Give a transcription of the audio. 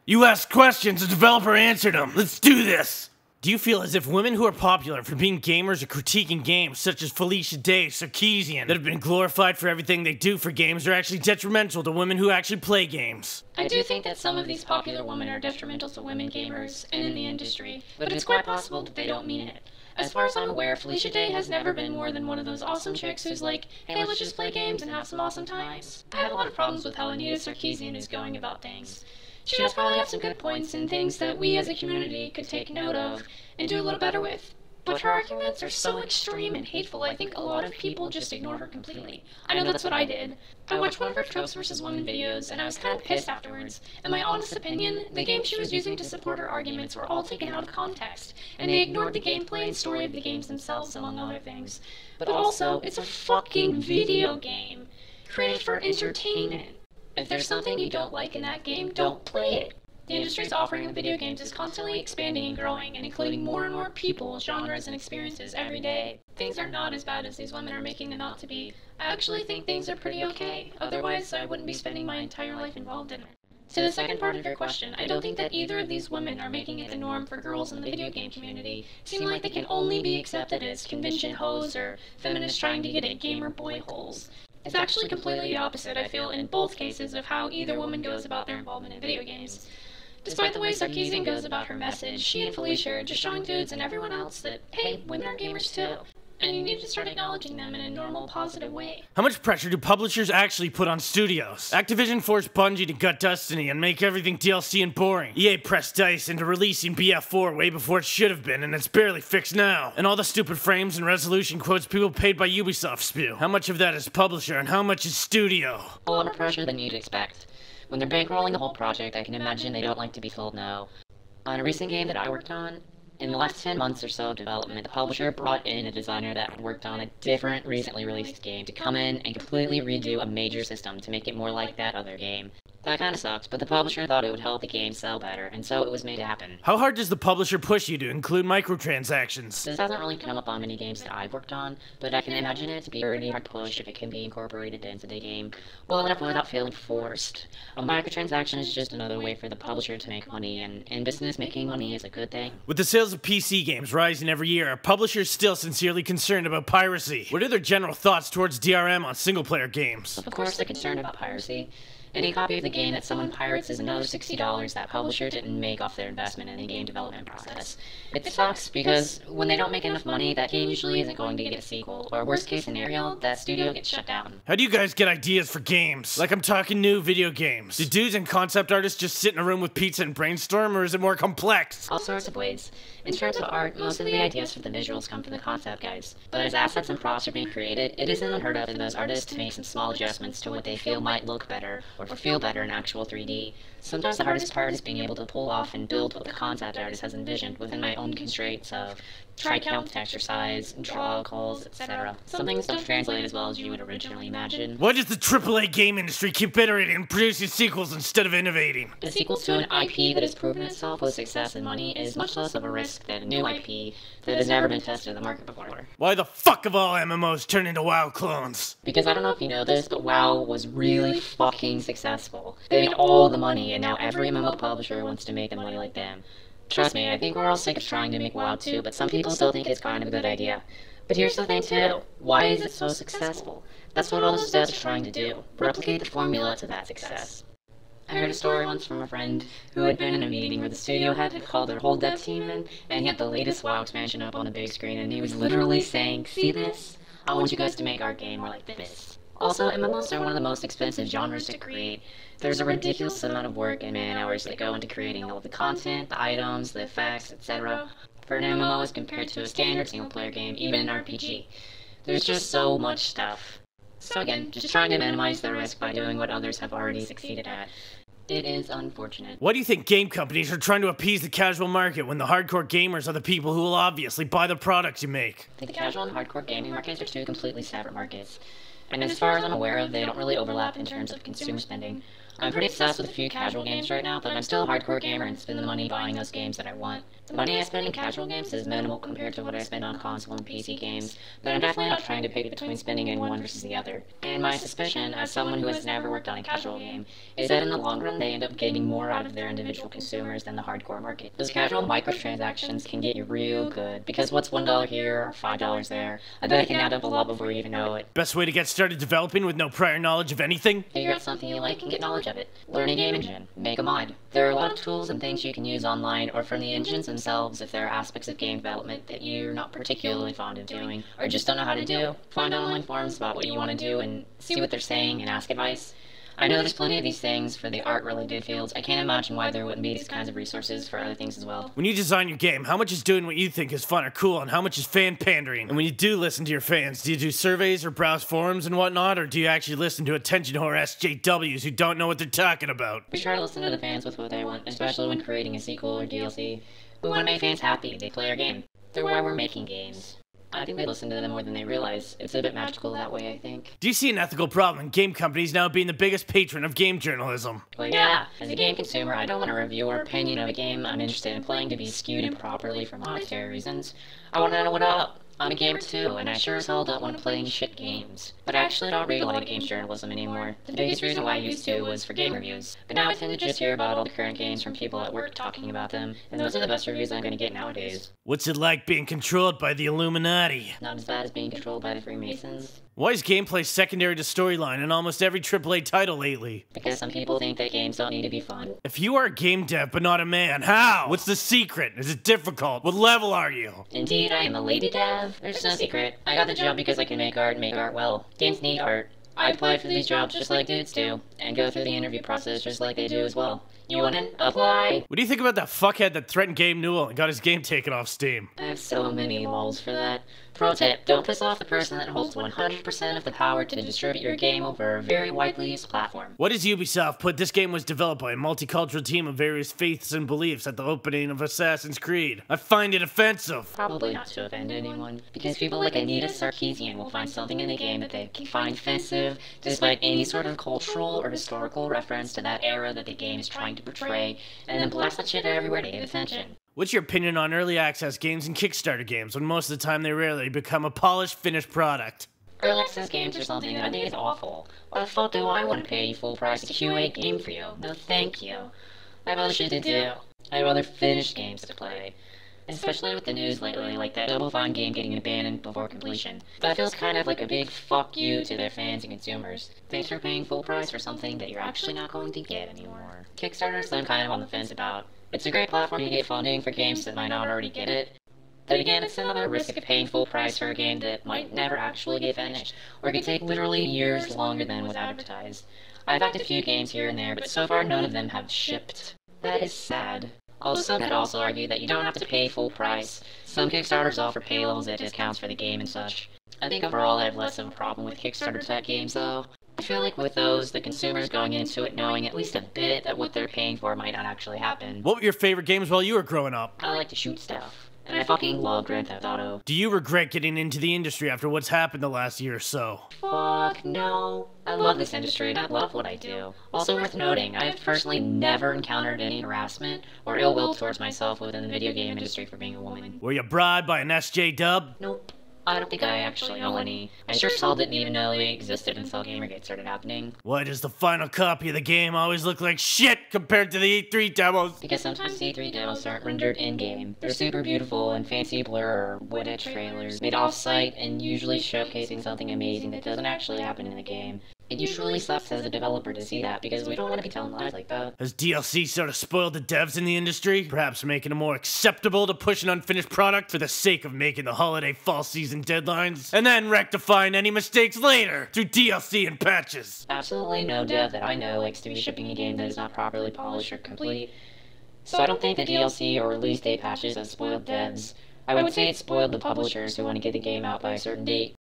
You asked questions, the developer answered them. Let's do this! Do you feel as if women who are popular for being gamers or critiquing games, such as Felicia Day, Sarkeesian, that have been glorified for everything they do for games, are actually detrimental to women who actually play games? I do think that some of these popular women are detrimental to women gamers and in the industry, but it's quite possible that they don't mean it. As far as I'm aware, Felicia Day has never been more than one of those awesome chicks who's like, hey, let's just play games and have some awesome times. I have a lot of problems with how Anita Sarkeesian is going about things. She does probably have some good points and things that we as a community could take note of and do a little better with. But her arguments are so extreme and hateful, I think a lot of people just ignore her completely. I know that's what I did. I watched one of her Tropes vs. Women videos, and I was kind of pissed afterwards. In my honest opinion, the games she was using to support her arguments were all taken out of context, and they ignored the gameplay and story of the games themselves, among other things. But also, it's a fucking video game, created for entertainment. If there's something you don't like in that game, don't play it. The industry's offering of video games is constantly expanding and growing and including more and more people, genres, and experiences every day. Things are not as bad as these women are making them out to be. I actually think things are pretty okay. Otherwise, I wouldn't be spending my entire life involved in it. To the second part of your question, I don't think that either of these women are making it the norm for girls in the video game community. Seem like they can only be accepted as convention hoes or feminists trying to get at gamer boy holes. It's actually completely the opposite, I feel, in both cases of how either woman goes about their involvement in video games. Despite the way Sarkeesian goes about her message, she and Felicia are just showing dudes and everyone else that, hey, women are gamers too. And you need to start acknowledging them in a normal, positive way. How much pressure do publishers actually put on studios? Activision forced Bungie to gut Destiny and make everything DLC and boring. EA pressed DICE into releasing BF4 way before it should have been, and it's barely fixed now. And all the stupid frames and resolution quotes people paid by Ubisoft spew. How much of that is publisher and how much is studio? A lot more pressure than you'd expect. When they're bankrolling the whole project, I can imagine they don't like to be told no. On a recent game that I worked on, in the last 10 months or so of development, the publisher brought in a designer that worked on a different, recently released game to come in and completely redo a major system to make it more like that other game. That kinda sucks, but the publisher thought it would help the game sell better, and so it was made to happen. How hard does the publisher push you to include microtransactions? This hasn't really come up on many games that I've worked on, but I can imagine it to be a pretty hard push if it can be incorporated into the game well enough without feeling forced. A microtransaction is just another way for the publisher to make money, and in business, making money is a good thing. With the sales of PC games rising every year, are publishers still sincerely concerned about piracy? What are their general thoughts towards DRM on single-player games? Of course they're concerned about piracy. Any copy of the game that someone pirates is another $60 that publisher didn't make off their investment in the game development process. It sucks because when they don't make enough money, that game usually isn't going to get a sequel, or worst case scenario, that studio gets shut down. How do you guys get ideas for games? Like I'm talking new video games. Do dudes and concept artists just sit in a room with pizza and brainstorm, or is it more complex? All sorts of ways. In terms of art, most of the ideas for the visuals come from the concept guys. But as assets and props are being created, it isn't unheard of for those artists to make some small adjustments to what they feel might look better, or feel better in actual 3D. Sometimes the hardest part is being able to pull off and build what the concept artist has envisioned within my own constraints of try count, texture size, draw calls, etc. Some things don't translate as well as you would originally imagine. Why does the AAA game industry keep iterating and producing sequels instead of innovating? The sequels to an IP that has proven itself with success and money is much less of a risk than a new IP that has never been tested in the market before. Why the fuck have all MMOs turned into WoW clones? Because I don't know if you know this, but WoW was really fucking successful. They made all the money, and now every MMO publisher wants to make the money like them. Trust me, I think we're all sick of trying to make WoW too, but some people still think it's kind of a good idea. But here's the thing too, why is it so successful? That's what all those devs are trying to do, replicate the formula to that success. I heard a story once from a friend who had been in a meeting where the studio head had called their whole dev team in, and he had the latest WoW expansion up on the big screen, and he was literally saying, see this? I want you guys to make our game more like this. Also, MMOs are one of the most expensive genres to create. There's a ridiculous amount of work and man-hours that go into creating all of the content, the items, the effects, etc. for an MMO as compared to a standard single-player game, even an RPG. There's just so much stuff. So again, just trying to minimize the risk by doing what others have already succeeded at. It is unfortunate. Why do you think game companies are trying to appease the casual market when the hardcore gamers are the people who will obviously buy the products you make? I think the casual and hardcore gaming markets are two completely separate markets. And as far as I'm aware of, they don't really overlap in terms of consumer spending. I'm pretty obsessed with a few casual games right now, but I'm still a hardcore gamer and spend the money buying those games that I want. The money I spend in casual games is minimal compared to what I spend on console and PC games, but I'm definitely not trying to pick between spending in one versus the other. And my suspicion, as someone who has never worked on a casual game, is that in the long run they end up getting more out of their individual consumers than the hardcore market. Those casual microtransactions can get you real good, because what's $1 here or $5 there, I bet it can add up a lot before you even know it. Best way to get started developing with no prior knowledge of anything? Figure out something you like and get knowledge of it. Learn a game engine. Make a mod. There are a lot of tools and things you can use online or from the engines themselves if there are aspects of game development that you're not particularly fond of doing or just don't know how to do. Find online forums about what you want to do and see what they're saying and ask advice. I know there's plenty of these things for the art-related fields. I can't imagine why there wouldn't be these kinds of resources for other things as well. When you design your game, how much is doing what you think is fun or cool, and how much is fan pandering? And when you do listen to your fans, do you do surveys or browse forums and whatnot, or do you actually listen to attention whore SJWs who don't know what they're talking about? We try to listen to the fans with what they want, especially when creating a sequel or DLC. We want to make fans happy. They play our game. They're why we're making games. I think they listen to them more than they realize. It's a bit magical that way, I think. Do you see an ethical problem in game companies now being the biggest patron of game journalism? Well, yeah. As a game consumer, I don't want a review or opinion of a game I'm interested in playing to be skewed improperly for monetary reasons. I want to know what up. I'm a gamer too, and I sure as hell don't want to play shit games. But I actually don't read a lot of games journalism anymore. The biggest reason why I used to was for game reviews. But now I tend to just hear about all the current games from people at work talking about them, and those are the best reviews I'm gonna get nowadays. What's it like being controlled by the Illuminati? Not as bad as being controlled by the Freemasons. Why is gameplay secondary to storyline in almost every AAA title lately? Because some people think that games don't need to be fun. If you are a game dev but not a man, how? What's the secret? Is it difficult? What level are you? Indeed, I am a lady dev. There's no secret. I got the job because I can make art and make art well. Games need art. I applied for these jobs just like dudes do, and go through the interview process just like they do as well. You want in? Apply! What do you think about that fuckhead that threatened Gabe Newell and got his game taken off Steam? I have so many lols for that. Pro tip, don't piss off the person that holds 100% of the power to distribute your game over a very widely used platform. What does Ubisoft put? This game was developed by a multicultural team of various faiths and beliefs at the opening of Assassin's Creed. I find it offensive. Probably not to offend anyone, because people like Anita Sarkeesian will find something in the game that they can find offensive, despite any sort of cultural or historical reference to that era that the game is trying to portray, and then blast that shit everywhere to get attention. What's your opinion on early access games and Kickstarter games when most of the time they rarely become a polished, finished product? Early access games are something that I think is awful. Why the fuck do I want to pay you full price to QA a game for you? No thank you. I have other shit to do. I'd rather finish games to play. Especially with the news lately, like that Double Fine game getting abandoned before completion. That feels kind of like a big fuck you to their fans and consumers. Thanks for paying full price for something that you're actually not going to get anymore. Kickstarters I'm kind of on the fence about. It's a great platform to get funding for games that might not already get it. But again, it's another risk of paying full price for a game that might never actually get finished, or could take literally years longer than was advertised. I've backed a few games here and there, but so far none of them have shipped. That is sad. Also, some could also argue that you don't have to pay full price. Some Kickstarters offer pay levels at discounts for the game and such. I think overall I have less of a problem with Kickstarter-type games though. I feel like with those, the consumer's going into it knowing at least a bit that what they're paying for might not actually happen. What were your favorite games while you were growing up? I like to shoot stuff. And I fucking love Grand Theft Auto. Do you regret getting into the industry after what's happened the last year or so? Fuck no. I love this industry and I love what I do. Also worth noting, I have personally never encountered any harassment or ill will towards myself within the video game industry for being a woman. Were you bribed by an SJ dub? Nope. I don't think I actually know any. I sure as hell didn't even know they existed until Gamergate started happening. Why does the final copy of the game always look like shit compared to the E3 demos? Because sometimes the E3 demos aren't rendered in-game. They're super beautiful and fancy blur or wooded trailers made off-site and usually showcasing something amazing that doesn't actually happen in the game. It usually sucks as a developer to see that because we don't want to be telling lies like that. Has DLC sort of spoiled the devs in the industry? Perhaps making it more acceptable to push an unfinished product for the sake of making the holiday fall season deadlines, and then rectifying any mistakes later through DLC and patches? Absolutely no dev that I know likes to be shipping a game that is not properly polished or complete. So I don't think the DLC or release date patches have spoiled devs. I would say it spoiled the publishers who want to get the game out by a certain date.